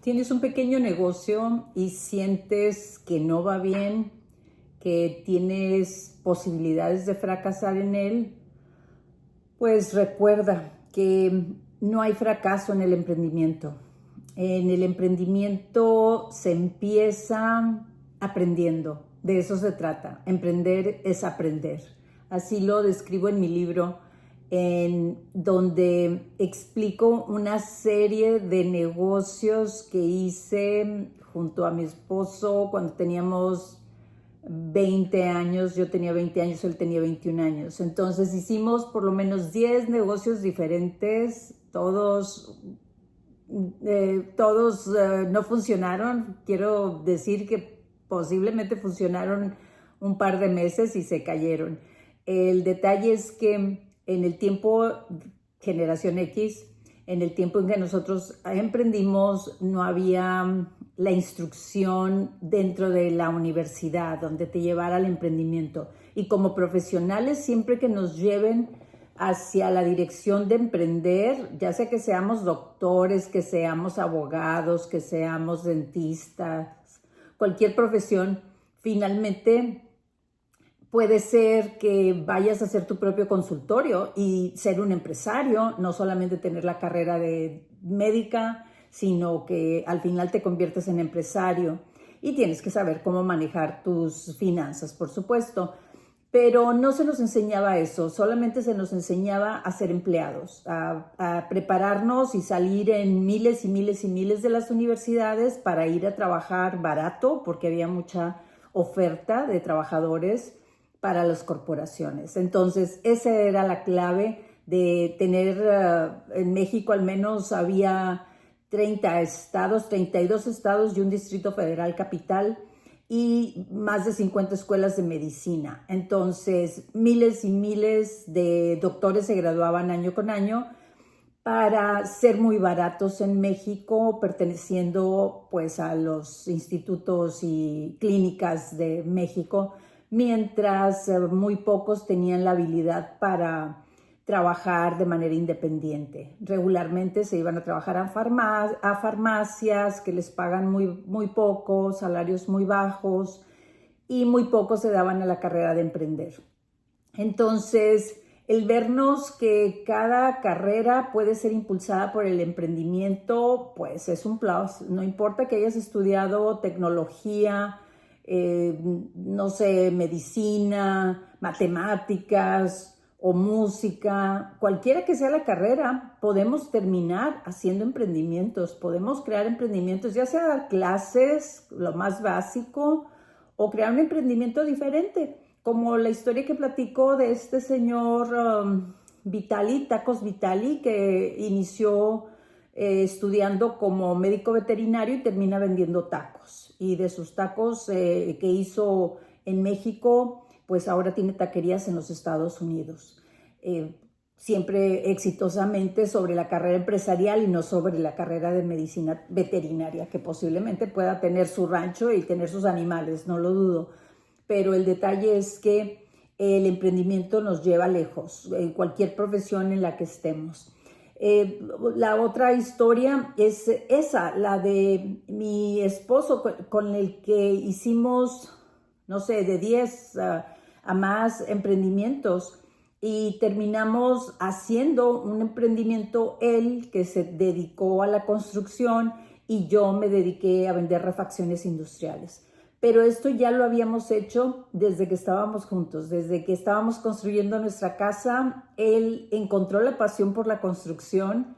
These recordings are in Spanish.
Tienes un pequeño negocio y sientes que no va bien, que tienes posibilidades de fracasar en él, pues recuerda que no hay fracaso en el emprendimiento. En el emprendimiento se empieza aprendiendo. De eso se trata. Emprender es aprender. Así lo describo en mi libro, en donde explico una serie de negocios que hice junto a mi esposo cuando teníamos 20 años, yo tenía 20 años, él tenía 21 años. Entonces hicimos por lo menos 10 negocios diferentes, todos no funcionaron. Quiero decir que posiblemente funcionaron un par de meses y se cayeron. El detalle es que en el tiempo, generación X, en el tiempo en que nosotros emprendimos, no había la instrucción dentro de la universidad donde te llevara al emprendimiento. Y como profesionales, siempre que nos lleven hacia la dirección de emprender, ya sea que seamos doctores, que seamos abogados, que seamos dentistas, cualquier profesión, finalmente puede ser que vayas a hacer tu propio consultorio y ser un empresario, no solamente tener la carrera de médica, sino que al final te conviertes en empresario y tienes que saber cómo manejar tus finanzas, por supuesto. Pero no se nos enseñaba eso, solamente se nos enseñaba a ser empleados, a prepararnos y salir en miles y miles y miles de las universidades para ir a trabajar barato, porque había mucha oferta de trabajadores para las corporaciones. Entonces, esa era la clave de tener, en México al menos había 30 estados, 32 estados y un distrito federal capital, y más de 50 escuelas de medicina. Entonces, miles y miles de doctores se graduaban año con año para ser muy baratos en México, perteneciendo pues a los institutos y clínicas de México, mientras muy pocos tenían la habilidad para trabajar de manera independiente. Regularmente se iban a trabajar a farmacias que les pagan muy poco, salarios muy bajos, y muy pocos se daban a la carrera de emprender. Entonces, el vernos que cada carrera puede ser impulsada por el emprendimiento, pues es un plus. No importa que hayas estudiado tecnología, no sé, medicina, matemáticas o música, cualquiera que sea la carrera, podemos terminar haciendo emprendimientos, podemos crear emprendimientos, ya sea dar clases, lo más básico, o crear un emprendimiento diferente, como la historia que platico de este señor Vitali, Tacos Vitali, que inició estudiando como médico veterinario y termina vendiendo tacos. Y de sus tacos que hizo en México, pues ahora tiene taquerías en los Estados Unidos. Siempre exitosamente sobre la carrera empresarial y no sobre la carrera de medicina veterinaria, que posiblemente pueda tener su rancho y tener sus animales, no lo dudo. Pero el detalle es que el emprendimiento nos lleva lejos, en cualquier profesión en la que estemos. La otra historia es esa, la de mi esposo con el que hicimos, no sé, de 10 a más emprendimientos, y terminamos haciendo un emprendimiento, él que se dedicó a la construcción y yo me dediqué a vender refacciones industriales. Pero esto ya lo habíamos hecho desde que estábamos juntos, desde que estábamos construyendo nuestra casa. Él encontró la pasión por la construcción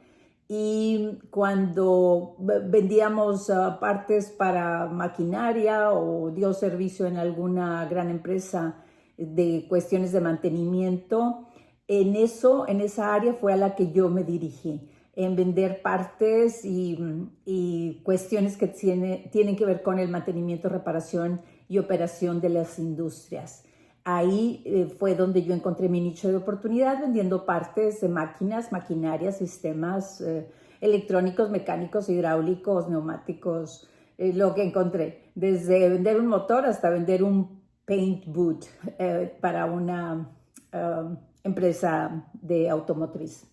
y cuando vendíamos partes para maquinaria o dio servicio en alguna gran empresa de cuestiones de mantenimiento, en esa área fue a la que yo me dirigí, en vender partes y cuestiones que tienen que ver con el mantenimiento, reparación y operación de las industrias. Ahí fue donde yo encontré mi nicho de oportunidad vendiendo partes de máquinas, maquinarias, sistemas electrónicos, mecánicos, hidráulicos, neumáticos, lo que encontré. Desde vender un motor hasta vender un paint boot para una empresa de automotriz.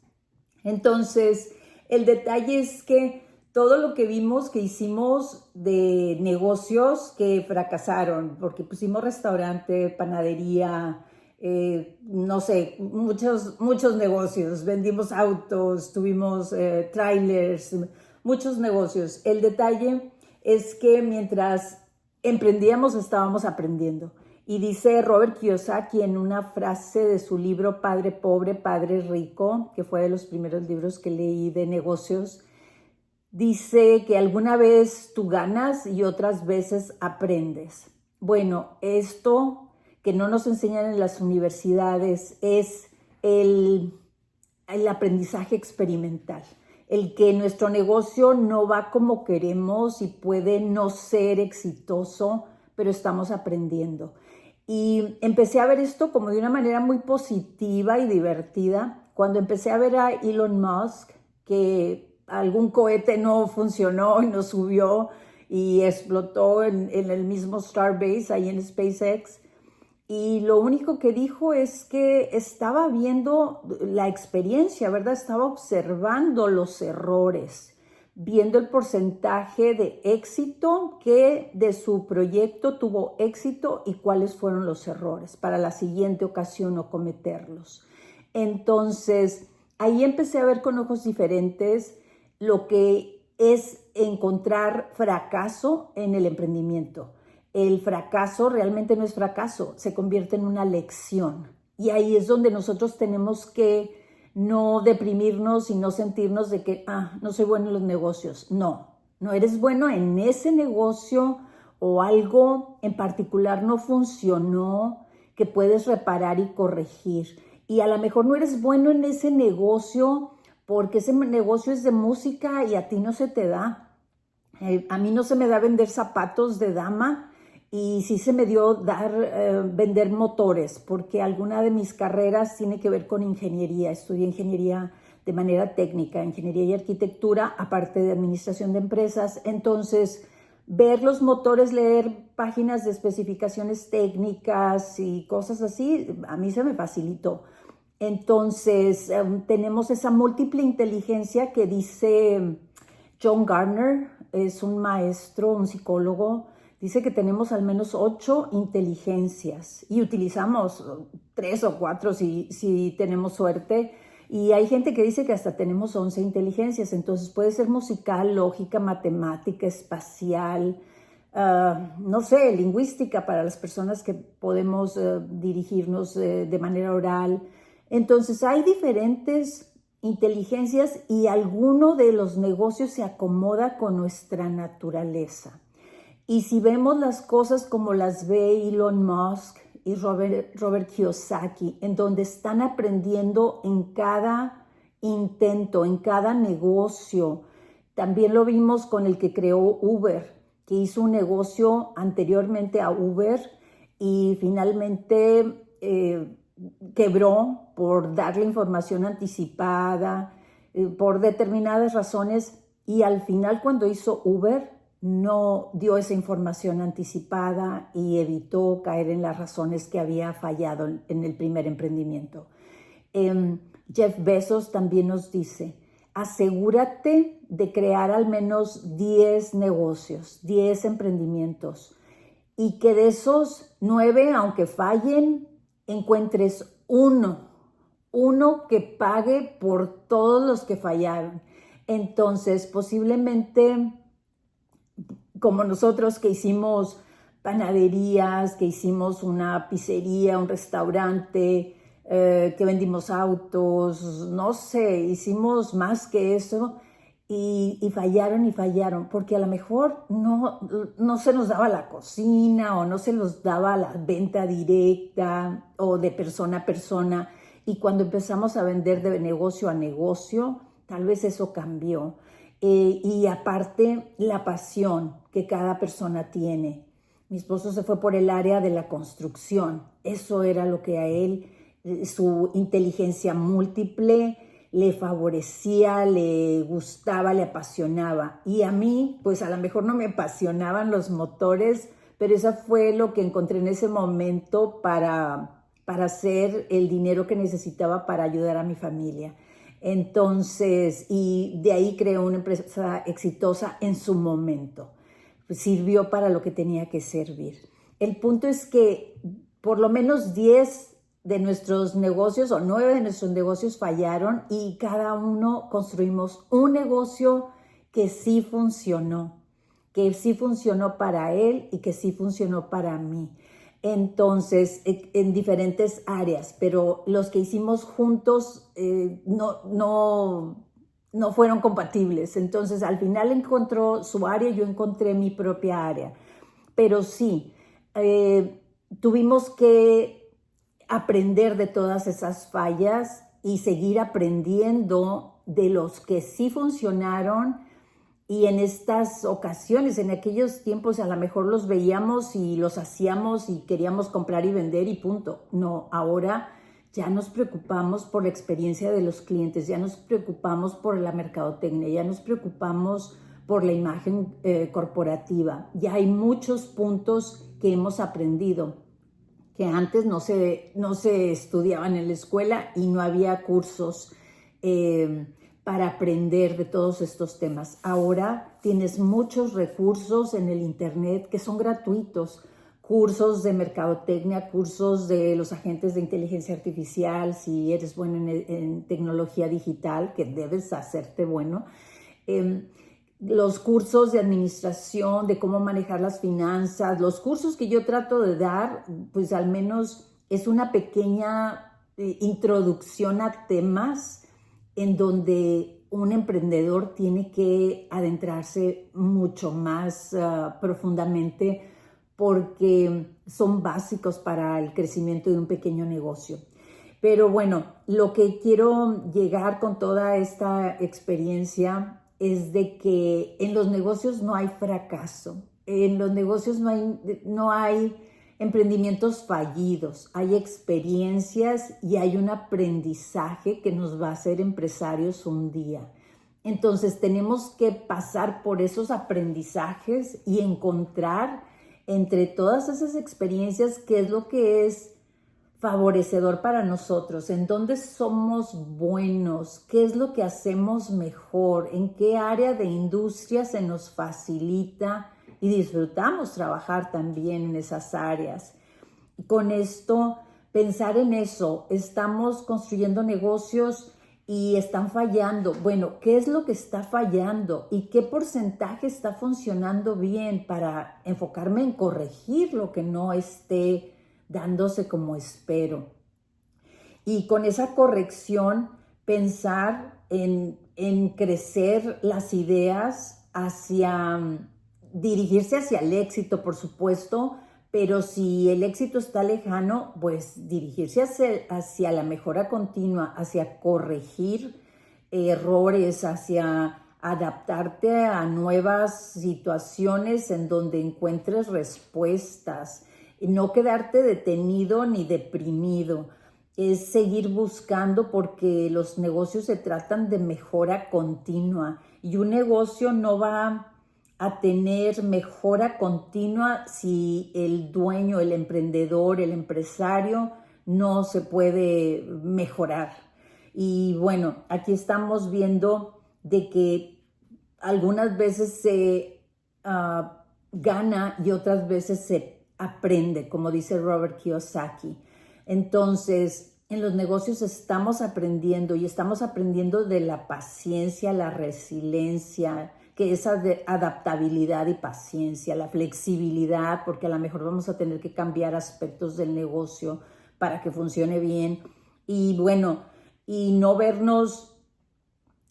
Entonces, el detalle es que todo lo que vimos que hicimos de negocios que fracasaron, porque pusimos restaurante, panadería, no sé, muchos negocios, vendimos autos, tuvimos trailers, muchos negocios. El detalle es que mientras emprendíamos estábamos aprendiendo. Y dice Robert Kiyosaki en una frase de su libro Padre Pobre, Padre Rico, que fue de los primeros libros que leí de negocios, dice que alguna vez tú ganas y otras veces aprendes. Bueno, esto que no nos enseñan en las universidades es el aprendizaje experimental. El que nuestro negocio no va como queremos y puede no ser exitoso, pero estamos aprendiendo. Y empecé a ver esto como de una manera muy positiva y divertida. Cuando empecé a ver a Elon Musk, que algún cohete no funcionó y no subió y explotó en el mismo Starbase, ahí en SpaceX, y lo único que dijo es que estaba viendo la experiencia, ¿verdad? Estaba observando los errores, viendo el porcentaje de éxito que de su proyecto tuvo éxito y cuáles fueron los errores para la siguiente ocasión no cometerlos. Entonces, ahí empecé a ver con ojos diferentes lo que es encontrar fracaso en el emprendimiento. El fracaso realmente no es fracaso, se convierte en una lección. Y ahí es donde nosotros tenemos que no deprimirnos y no sentirnos de que, no soy bueno en los negocios. No eres bueno en ese negocio o algo en particular no funcionó que puedes reparar y corregir. Y a lo mejor no eres bueno en ese negocio porque ese negocio es de música y a ti no se te da. A mí no se me da vender zapatos de dama. Y sí se me dio vender motores, porque alguna de mis carreras tiene que ver con ingeniería. Estudié ingeniería de manera técnica, ingeniería y arquitectura, aparte de administración de empresas. Entonces, ver los motores, leer páginas de especificaciones técnicas y cosas así, a mí se me facilitó. Entonces, tenemos esa múltiple inteligencia que dice John Gardner, es un maestro, un psicólogo. Dice que tenemos al menos 8 inteligencias y utilizamos 3 o 4 si tenemos suerte. Y hay gente que dice que hasta tenemos 11 inteligencias. Entonces puede ser musical, lógica, matemática, espacial, no sé, lingüística para las personas que podemos dirigirnos de manera oral. Entonces hay diferentes inteligencias y alguno de los negocios se acomoda con nuestra naturaleza. Y si vemos las cosas como las ve Elon Musk y Robert Kiyosaki, en donde están aprendiendo en cada intento, en cada negocio. También lo vimos con el que creó Uber, que hizo un negocio anteriormente a Uber y finalmente quebró por darle información anticipada, por determinadas razones. Y al final, cuando hizo Uber, no dio esa información anticipada y evitó caer en las razones que había fallado en el primer emprendimiento. Jeff Bezos también nos dice, asegúrate de crear al menos 10 negocios, 10 emprendimientos y que de esos 9, aunque fallen, encuentres uno que pague por todos los que fallaron. Entonces, posiblemente como nosotros que hicimos panaderías, que hicimos una pizzería, un restaurante, que vendimos autos, no sé, hicimos más que eso y fallaron, porque a lo mejor no se nos daba la cocina o no se nos daba la venta directa o de persona a persona. Y cuando empezamos a vender de negocio a negocio, tal vez eso cambió. Y aparte, la pasión que cada persona tiene. Mi esposo se fue por el área de la construcción. Eso era lo que a él, su inteligencia múltiple, le favorecía, le gustaba, le apasionaba. Y a mí, pues a lo mejor no me apasionaban los motores, pero eso fue lo que encontré en ese momento para hacer el dinero que necesitaba para ayudar a mi familia. Entonces, y de ahí creó una empresa exitosa en su momento. Sirvió para lo que tenía que servir. El punto es que por lo menos 10 de nuestros negocios o 9 de nuestros negocios fallaron y cada uno construimos un negocio que sí funcionó para él y que sí funcionó para mí. Entonces, en diferentes áreas, pero los que hicimos juntos no fueron compatibles. Entonces, al final encontró su área, yo encontré mi propia área. Pero sí, tuvimos que aprender de todas esas fallas y seguir aprendiendo de los que sí funcionaron. Y en estas ocasiones, en aquellos tiempos, a lo mejor los veíamos y los hacíamos y queríamos comprar y vender y punto. No, ahora ya nos preocupamos por la experiencia de los clientes, ya nos preocupamos por la mercadotecnia, ya nos preocupamos por la imagen corporativa. Ya hay muchos puntos que hemos aprendido que antes no se estudiaban en la escuela y no había cursos para aprender de todos estos temas. Ahora tienes muchos recursos en el internet que son gratuitos, cursos de mercadotecnia, cursos de los agentes de inteligencia artificial, si eres bueno en tecnología digital, que debes hacerte bueno, los cursos de administración, de cómo manejar las finanzas, los cursos que yo trato de dar, pues al menos es una pequeña introducción a temas en donde un emprendedor tiene que adentrarse mucho más profundamente porque son básicos para el crecimiento de un pequeño negocio. Pero bueno, lo que quiero llegar con toda esta experiencia es de que en los negocios no hay fracaso, en los negocios no hay emprendimientos fallidos, hay experiencias y hay un aprendizaje que nos va a hacer empresarios un día. Entonces tenemos que pasar por esos aprendizajes y encontrar entre todas esas experiencias qué es lo que es favorecedor para nosotros, en dónde somos buenos, qué es lo que hacemos mejor, en qué área de industria se nos facilita y disfrutamos trabajar también en esas áreas. Con esto, pensar en eso, estamos construyendo negocios y están fallando. Bueno, ¿qué es lo que está fallando y qué porcentaje está funcionando bien para enfocarme en corregir lo que no esté dándose como espero? Y con esa corrección, pensar en crecer las ideas dirigirse hacia el éxito, por supuesto, pero si el éxito está lejano, pues dirigirse hacia la mejora continua, hacia corregir errores, hacia adaptarte a nuevas situaciones en donde encuentres respuestas, no quedarte detenido ni deprimido. Es seguir buscando porque los negocios se tratan de mejora continua y un negocio no va a tener mejora continua si el dueño, el emprendedor, el empresario no se puede mejorar. Y bueno, aquí estamos viendo de que algunas veces se gana y otras veces se aprende, como dice Robert Kiyosaki. Entonces, en los negocios estamos aprendiendo y estamos aprendiendo de la paciencia, la resiliencia, que es adaptabilidad y paciencia, la flexibilidad, porque a lo mejor vamos a tener que cambiar aspectos del negocio para que funcione bien. Y bueno, y no vernos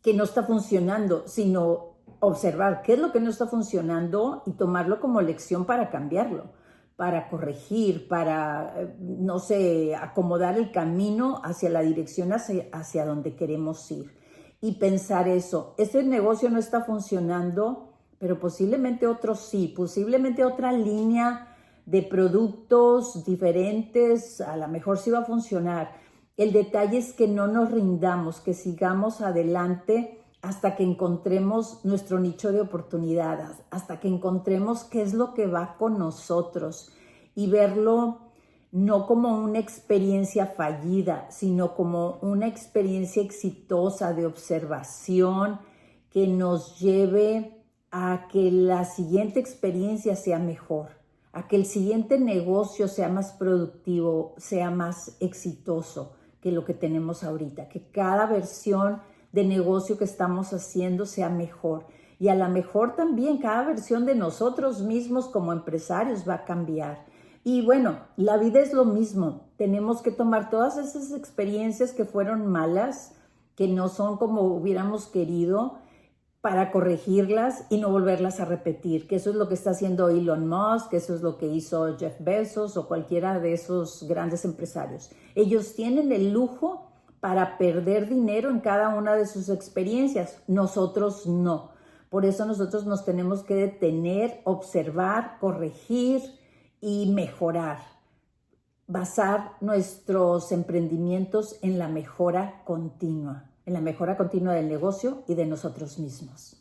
que no está funcionando, sino observar qué es lo que no está funcionando y tomarlo como lección para cambiarlo, para corregir, para, no sé, acomodar el camino hacia la dirección hacia donde queremos ir. Y pensar eso, este negocio no está funcionando, pero posiblemente otro sí, posiblemente otra línea de productos diferentes, a lo mejor sí va a funcionar. El detalle es que no nos rindamos, que sigamos adelante hasta que encontremos nuestro nicho de oportunidades, hasta que encontremos qué es lo que va con nosotros y verlo no como una experiencia fallida, sino como una experiencia exitosa de observación que nos lleve a que la siguiente experiencia sea mejor, a que el siguiente negocio sea más productivo, sea más exitoso que lo que tenemos ahorita, que cada versión de negocio que estamos haciendo sea mejor. Y a lo mejor también cada versión de nosotros mismos como empresarios va a cambiar. Y bueno, la vida es lo mismo. Tenemos que tomar todas esas experiencias que fueron malas, que no son como hubiéramos querido, para corregirlas y no volverlas a repetir, que eso es lo que está haciendo Elon Musk, que eso es lo que hizo Jeff Bezos o cualquiera de esos grandes empresarios. Ellos tienen el lujo para perder dinero en cada una de sus experiencias, nosotros no. Por eso nosotros nos tenemos que detener, observar, corregir y mejorar. Basar nuestros emprendimientos en la mejora continua del negocio y de nosotros mismos.